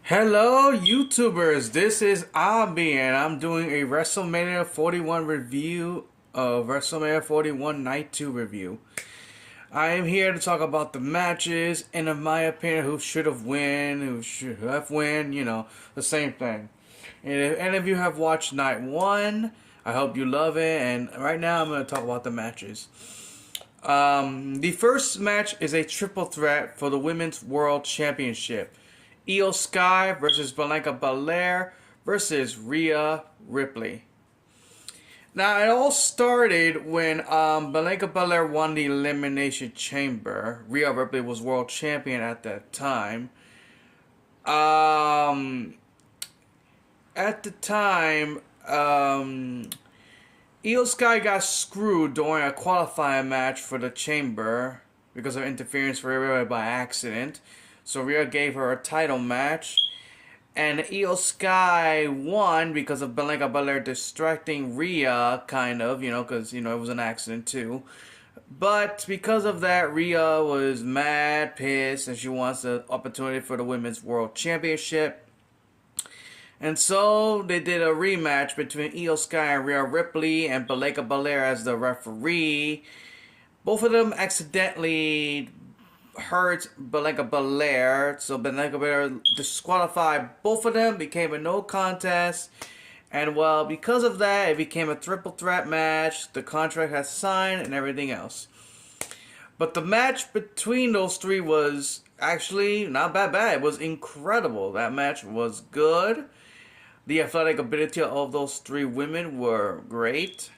Hello YouTubers, this is Abi and I'm doing a WrestleMania 41 review of WrestleMania 41 Night 2 review. I am here to talk about the matches and in my opinion who should have won, who should have won, the same thing. And if any of you have watched Night 1, I hope you love it, and right now I'm going to talk about the matches. The first match is a triple threat for the Women's World Championship. Io Sky versus Bianca Belair versus Rhea Ripley. Now, it all started when Bianca Belair won the Elimination Chamber. Rhea Ripley was world champion at that time. At the time, Io Sky got screwed during a qualifying match for the Chamber because of interference for Rhea by accident. So Rhea gave her a title match, and Io Sky won because of Bianca Belair distracting Rhea, kind of, because, it was an accident too. But because of that, Rhea was mad, pissed, and she wants the opportunity for the Women's World Championship. And so they did a rematch between Io Sky and Rhea Ripley and Bianca Belair as the referee. Both of them accidentally hurt Bianca Belair, so Bianca Belair disqualified both of them, became a no contest, and well, because of that, it became a triple threat match. The contract has signed and everything else. But the match between those three was actually not that bad. It was incredible. That match was good. The athletic ability of those three women were great.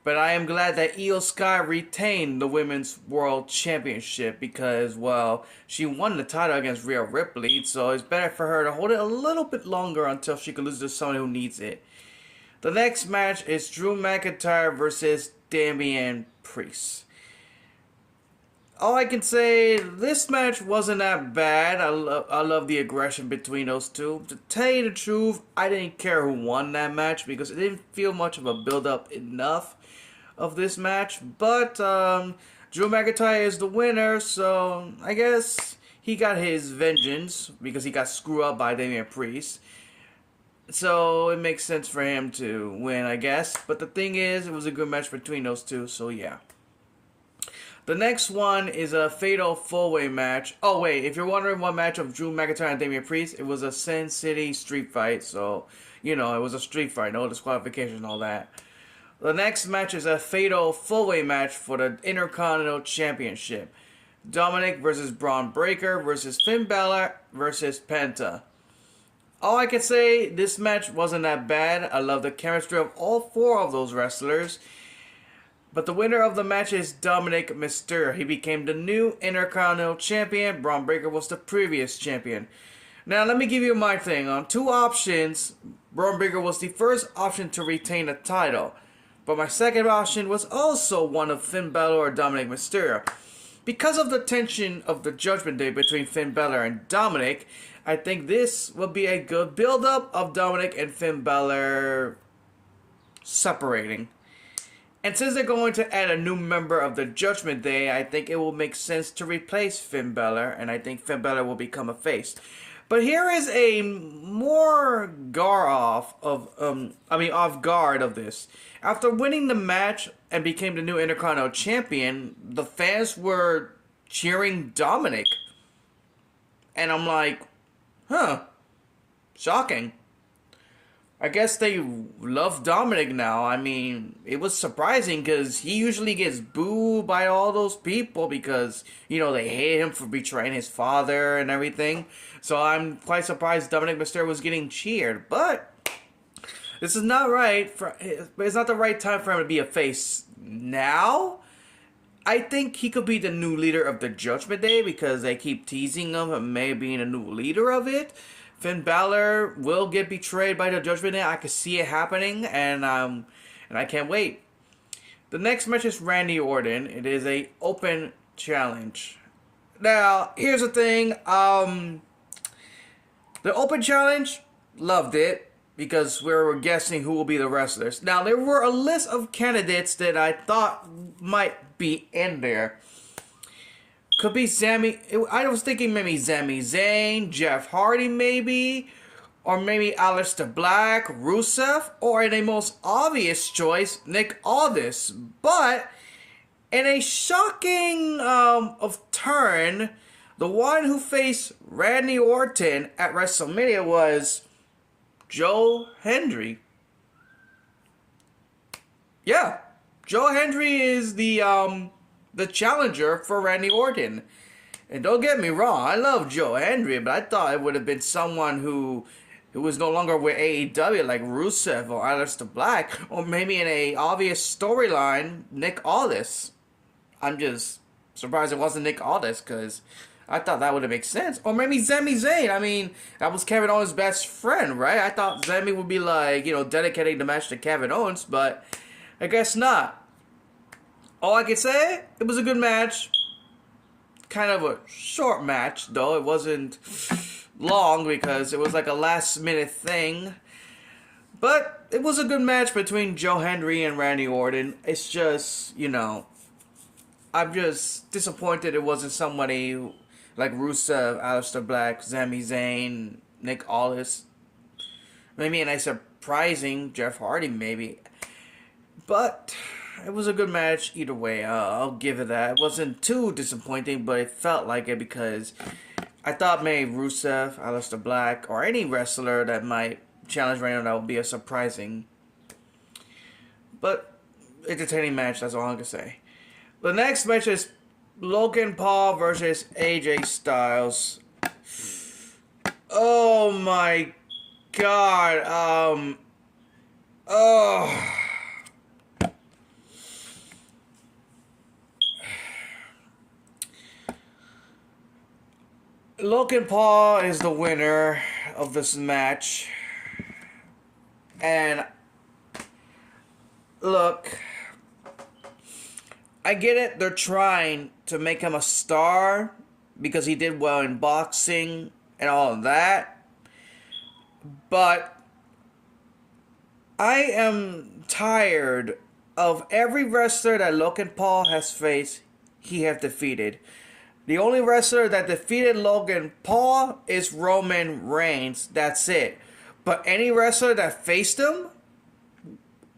But I am glad that Io Sky retained the Women's World Championship because, well, she won the title against Rhea Ripley, so it's better for her to hold it a little bit longer until she can lose to someone who needs it. The next match is Drew McIntyre versus Damian Priest. All I can say, this match wasn't that bad. I love the aggression between those two. To tell you the truth, I didn't care who won that match because it didn't feel much of a build-up enough of this match. But Drew McIntyre is the winner, so I guess he got his vengeance because he got screwed up by Damian Priest. So it makes sense for him to win, I guess. But the thing is, it was a good match between those two, so yeah. The next one is a fatal four-way match. Oh wait, if you're wondering what match of Drew McIntyre and Damian Priest, it was a Sin City street fight. So, it was a street fight, no disqualification and all that. The next match is a fatal four-way match for the Intercontinental Championship. Dominic versus Braun Breaker versus Finn Balor versus Penta. All I can say, this match wasn't that bad. I love the chemistry of all four of those wrestlers. But the winner of the match is Dominic Mysterio. He became the new Intercontinental Champion. Braun Breaker was the previous champion. Now, let me give you my thing. On two options, Braun Breaker was the first option to retain the title. But my second option was also one of Finn Balor or Dominic Mysterio. Because of the tension of the Judgment Day between Finn Balor and Dominic, I think this will be a good build-up of Dominic and Finn Balor separating. And since they're going to add a new member of the Judgment Day, I think it will make sense to replace Finn Balor, and I think Finn Balor will become a face. But here is a more off guard of this. After winning the match and became the new Intercontinental Champion, the fans were cheering Dominic. And I'm like, shocking. I guess they love Dominic now. I mean, it was surprising because he usually gets booed by all those people because, they hate him for betraying his father and everything. So I'm quite surprised Dominic Mysterio was getting cheered. But this is not right. It's not the right time for him to be a face now. I think he could be the new leader of the Judgment Day because they keep teasing him of maybe being a new leader of it. Finn Balor will get betrayed by the Judgment Day. I can see it happening, and I can't wait. The next match is Randy Orton. It is a open challenge. Now, here's the thing. The open challenge, loved it because we were guessing who will be the wrestlers. Now, there were a list of candidates that I thought might be in there. Could be I was thinking maybe Sami Zayn, Jeff Hardy maybe, or maybe Aleister Black, Rusev, or in a most obvious choice, Nick Aldis. But in a shocking of turn, the one who faced Randy Orton at WrestleMania was Joe Hendry. Yeah, Joe Hendry is the challenger for Randy Orton. And don't get me wrong, I love Joe Hendry, but I thought it would have been someone who was no longer with AEW, like Rusev or Aleister Black, or maybe in a obvious storyline, Nick Aldis. I'm just surprised it wasn't Nick Aldis, because I thought that would have made sense. Or maybe Sami Zayn. I mean, that was Kevin Owens' best friend, right? I thought Sami would be like, dedicating the match to Kevin Owens, but I guess not. All I can say, it was a good match. Kind of a short match, though. It wasn't long because it was like a last minute thing. But it was a good match between Joe Hendry and Randy Orton. It's just, I'm just disappointed it wasn't somebody like Rusev, Aleister Black, Sami Zayn, Nick Aldis. Maybe a nice surprising Jeff Hardy, maybe. But it was a good match either way. I'll give it that. It wasn't too disappointing, but it felt like it because I thought maybe Rusev, Aleister Black, or any wrestler that might challenge Randy Orton would be a surprising, but entertaining match. That's all I can say. The next match is Logan Paul versus AJ Styles. Oh my God. Logan Paul is the winner of this match. And look, I get it, they're trying to make him a star because he did well in boxing and all of that. But I am tired of every wrestler that Logan Paul has faced, he have defeated. The only wrestler that defeated Logan Paul is Roman Reigns. That's it. But any wrestler that faced him,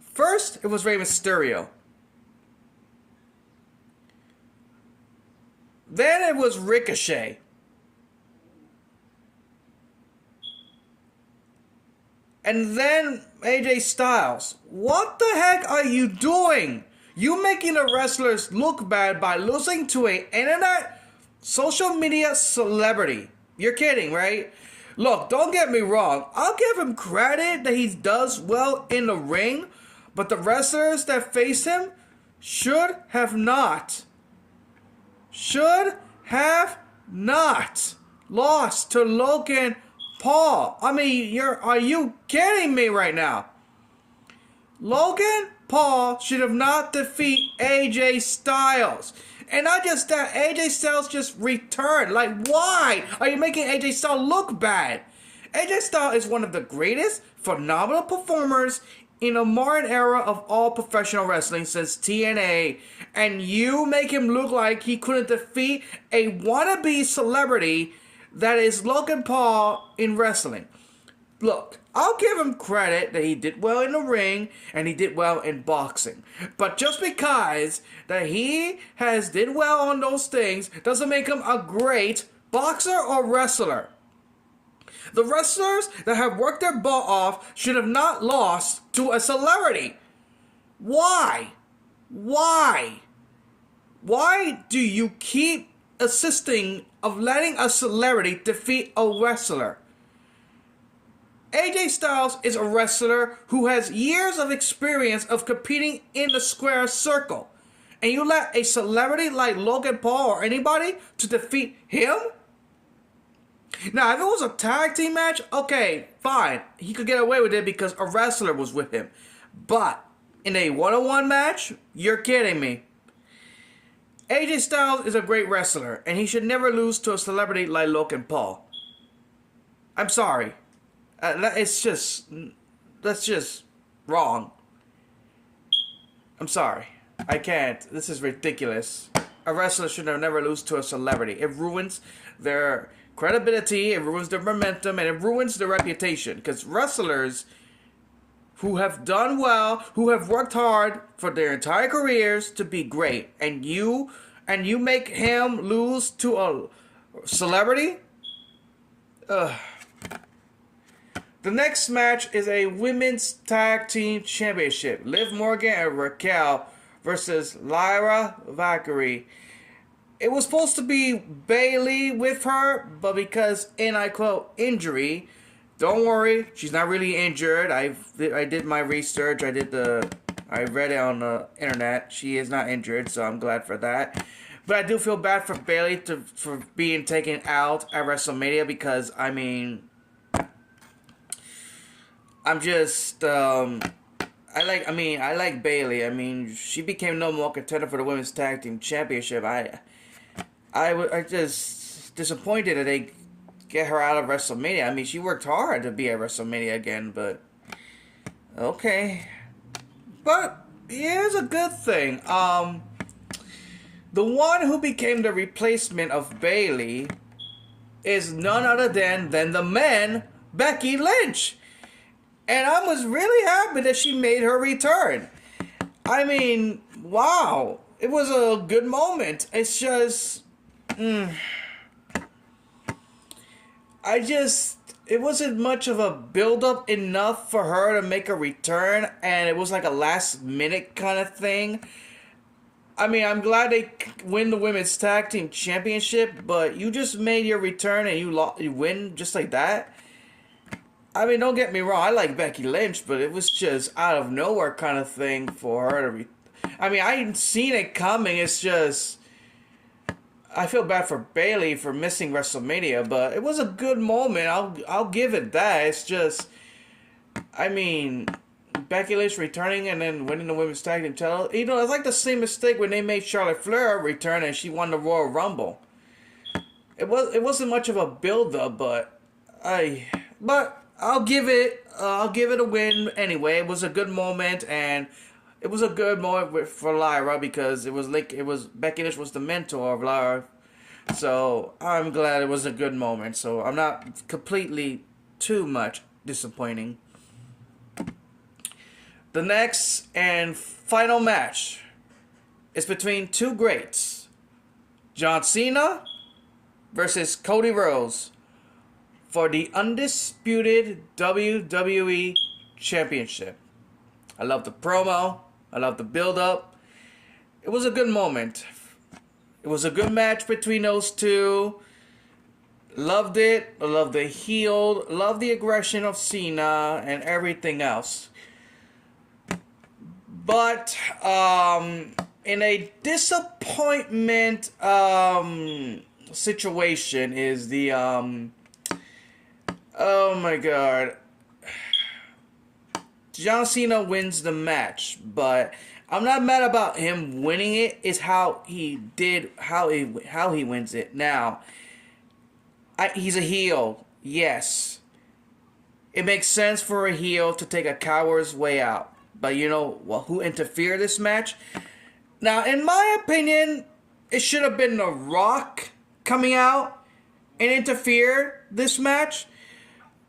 first it was Rey Mysterio. Then it was Ricochet. And then AJ Styles. What the heck are you doing? You making the wrestlers look bad by losing to an internet social media celebrity. You're kidding, right? Look, don't get me wrong. I'll give him credit that he does well in the ring, but the wrestlers that face him should have not lost to Logan Paul. I mean, are you kidding me right now? Logan Paul should have not defeated AJ Styles. And not just that, AJ Styles just returned. Like, why are you making AJ Styles look bad? AJ Styles is one of the greatest, phenomenal performers in the modern era of all professional wrestling since TNA. And you make him look like he couldn't defeat a wannabe celebrity that is Logan Paul in wrestling. Look, I'll give him credit that he did well in the ring and he did well in boxing. But just because that he has did well on those things doesn't make him a great boxer or wrestler. The wrestlers that have worked their butt off should have not lost to a celebrity. Why? Why do you keep assisting of letting a celebrity defeat a wrestler? AJ Styles is a wrestler who has years of experience of competing in the square circle. And you let a celebrity like Logan Paul or anybody to defeat him? Now, if it was a tag team match, okay, fine. He could get away with it because a wrestler was with him. But in a one-on-one match, you're kidding me. AJ Styles is a great wrestler, and he should never lose to a celebrity like Logan Paul. I'm sorry. That's just wrong. I'm sorry. I can't. This is ridiculous. a wrestler should never lose to a celebrity. It ruins their credibility, it ruins their momentum, and it ruins their reputation. Because wrestlers who have done well, who have worked hard for their entire careers to be great, and you make him lose to a celebrity? Ugh. The next match is a women's tag team championship. Liv Morgan and Raquel versus Lyra Valkyrie. It was supposed to be Bayley with her, but because, and I quote, injury, don't worry, she's not really injured. I did my research. I read it on the internet. She is not injured, so I'm glad for that. But I do feel bad for Bayley for being taken out at WrestleMania because, I mean, I'm just, I like Bayley. I mean, she became no more contender for the Women's Tag Team Championship. I just disappointed that they get her out of WrestleMania. I mean, she worked hard to be at WrestleMania again, but okay. But here's a good thing. The one who became the replacement of Bayley is none other than the man, Becky Lynch. And I was really happy that she made her return. I mean, wow. It was a good moment. It's just... it wasn't much of a build-up enough for her to make a return. And it was like a last-minute kind of thing. I mean, I'm glad they win the Women's Tag Team Championship. But you just made your return and you win just like that. I mean, don't get me wrong, I like Becky Lynch, but it was just out of nowhere kind of thing for her to I mean, I hadn't seen it coming, it's just... I feel bad for Bayley for missing WrestleMania, but it was a good moment, I'll give it that. It's just... I mean, Becky Lynch returning and then winning the Women's Tag Team title. You know, it's like the same mistake when they made Charlotte Flair return and she won the Royal Rumble. It wasn't much of a build-up, but... I'll give it a win anyway. It was a good moment, and it was a good moment for Lyra because Becky Lynch was the mentor of Lyra, so I'm glad it was a good moment. So I'm not completely too much disappointing. The next and final match is between two greats, John Cena versus Cody Rhodes, for the undisputed WWE Championship. I love the promo. I love the build-up. It was a good moment. It was a good match between those two. Loved it. I love the heel. Love the aggression of Cena and everything else. But in a disappointment situation is the oh my god. John Cena wins the match, but I'm not mad about him winning it. It's how he wins it. Now, he's a heel, yes. It makes sense for a heel to take a coward's way out. But you know who interfered this match? Now, in my opinion, it should have been The Rock coming out and interfere this match.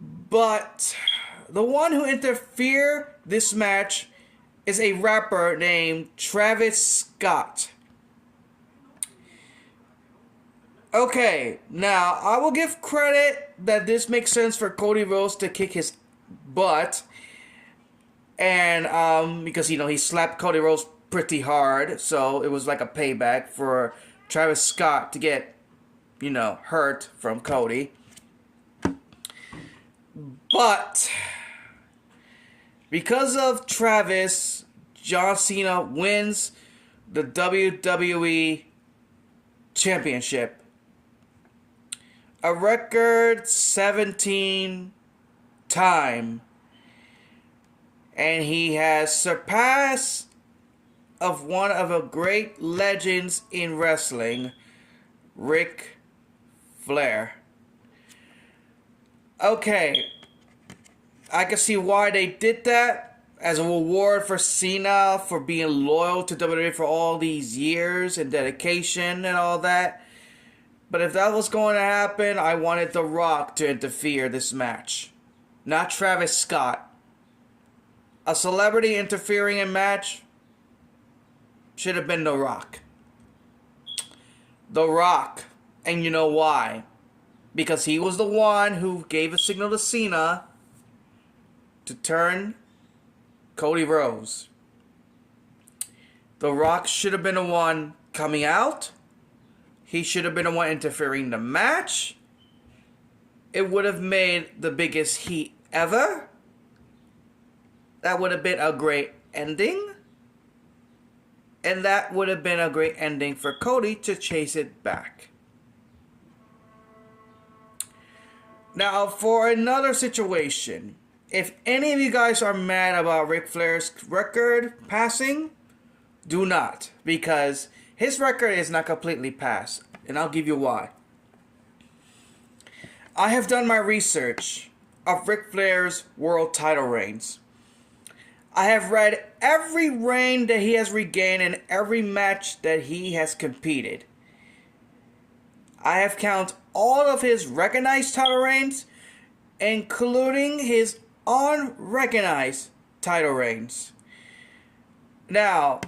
But the one who interfered this match is a rapper named Travis Scott. Okay, now I will give credit that this makes sense for Cody Rhodes to kick his butt. And because he slapped Cody Rhodes pretty hard, so it was like a payback for Travis Scott to get, hurt from Cody. But because of Travis, John Cena wins the WWE Championship. A record 17 time. And he has surpassed of one of the great legends in wrestling, Ric Flair. Okay, I can see why they did that. as a reward for Cena for being loyal to WWE for all these years and dedication and all that. But if that was going to happen, I wanted The Rock to interfere this match, not Travis Scott. A celebrity interfering in match should have been The Rock. The Rock. And you know why? Because he was the one who gave a signal to Cena to turn Cody Rhodes. The Rock should have been the one coming out. He should have been the one interfering in the match. It would have made the biggest heat ever. That would have been a great ending. And that would have been a great ending for Cody to chase it back. Now, for another situation, if any of you guys are mad about Ric Flair's record passing, do not. Because his record is not completely passed. And I'll give you why. I have done my research of Ric Flair's world title reigns. I have read every reign that he has regained and every match that he has competed. I have counted all of his recognized title reigns, including his unrecognized title reigns. Now,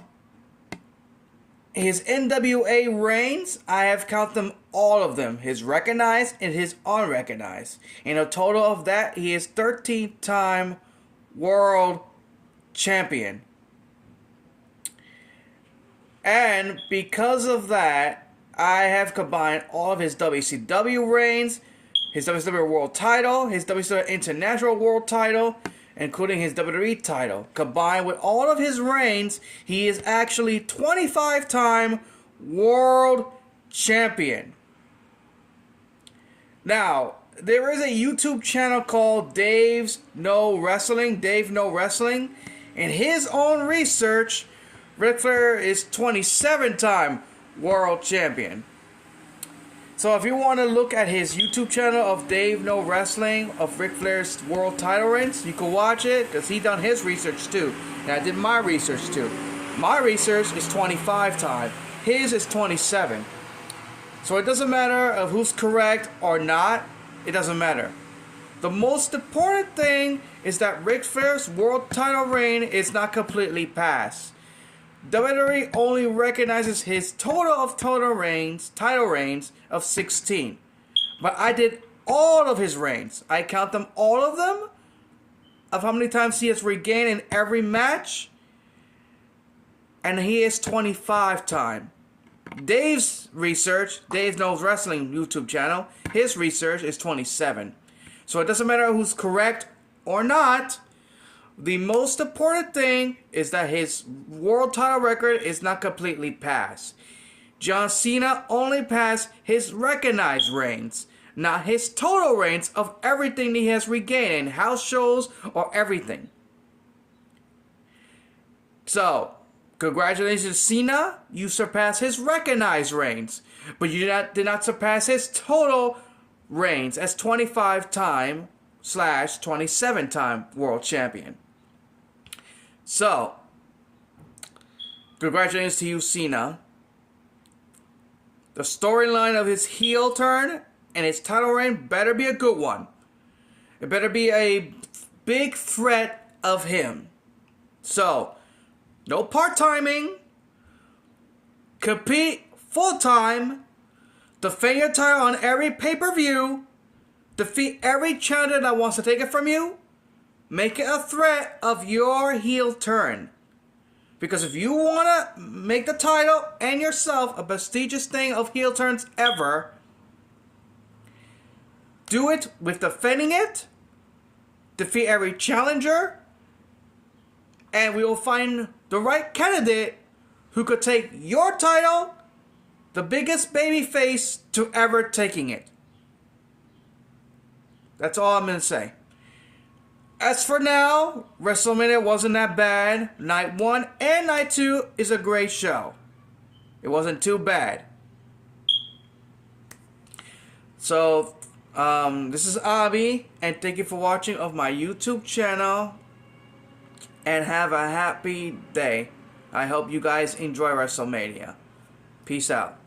his NWA reigns, I have counted them, all of them. His recognized and his unrecognized. In a total of that, he is 13-time world champion. And because of that, I have combined all of his WCW reigns, his WCW world title, his WCW international world title, including his WWE title. Combined with all of his reigns, he is actually 25-time world champion. Now, there is a YouTube channel called Dave No Wrestling. In his own research, Ric Flair is 27-time world champion. So if you want to look at his YouTube channel of Dave No Wrestling of Ric Flair's world title reigns, you can watch it because he done his research too. And I did my research too. My research is 25 time. His is 27. So it doesn't matter of who's correct or not. It doesn't matter. The most important thing is that Ric Flair's world title reign is not completely passed. WWE only recognizes his title reigns of 16. But I did all of his reigns. I count them, all of them, of how many times he has regained in every match. And he is 25 time. Dave's research, Dave Knows Wrestling YouTube channel, his research is 27. So it doesn't matter who's correct or not. The most important thing is that his world title record is not completely passed. John Cena only passed his recognized reigns, not his total reigns of everything he has regained in house shows or everything. So, congratulations Cena, you surpassed his recognized reigns, but you did not surpass his total reigns as 25-time / 27-time world champion. So, congratulations to you, Cena. The storyline of his heel turn and his title reign better be a good one. It better be a big threat of him. So, no part-timing. Compete full-time. Defend your title on every pay-per-view. Defeat every challenger that wants to take it from you. Make it a threat of your heel turn. Because if you want to make the title and yourself a prestigious thing of heel turns ever, do it with defending it, defeat every challenger, and we will find the right candidate who could take your title, the biggest babyface to ever taking it. That's all I'm going to say. As for now, WrestleMania wasn't that bad. Night 1 and Night 2 is a great show. It wasn't too bad. So, this is Abby, and thank you for watching of my YouTube channel. and have a happy day. I hope you guys enjoy WrestleMania. Peace out.